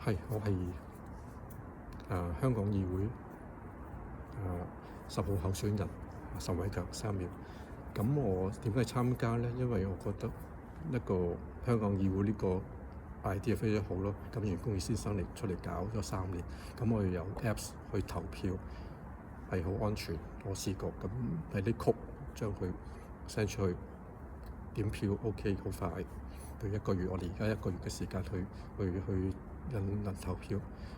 我係香港議會10號候選人岑偉強Samuel。咁我點解參加呢？因為我覺得一個香港議會呢個 idea 非常好咯。咁袁弓夷先生出嚟搞咗3年，咁我哋有 Apps 去投票係好安全。我試過咁喺啲曲將佢 send 出去點票 OK 好快。譬如我哋而家1個月嘅時間去引人投票。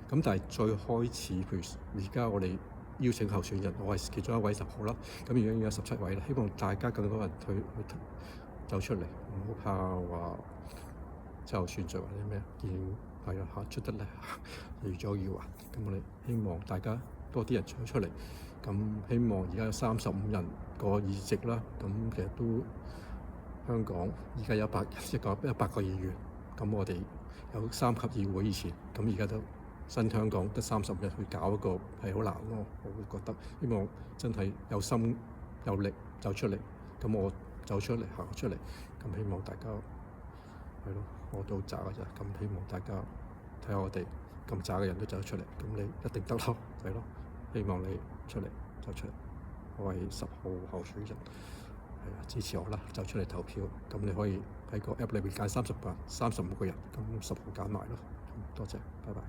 咁但係最開始，譬如而家我哋邀請候選人，我係其中一位10號啦。咁而家已經有17位啦。希望大家更多人去走出嚟，唔好怕話之後選舉或者咩，係出得嚟預咗要還。咁我哋希望大家多啲人出嚟。咁希望而家有35人個議席啦。咁其實都香港而家有100個議員。咁我哋有3級議會以前，咁而家都新香港得35日去搞一個係好難咯。我會覺得希望真係有心有力走出嚟。咁我走出嚟行出嚟，咁希望大家係咯，我都好渣㗎咋。咁希望大家睇下我哋咁渣嘅人都走出嚟，咁你一定得咯，係咯。希望你出嚟走出嚟。我係10號候選人，支持我啦，走出嚟投票。咁你可以喺個 app 裏邊揀35個人，咁10號揀埋咯。多謝，拜拜。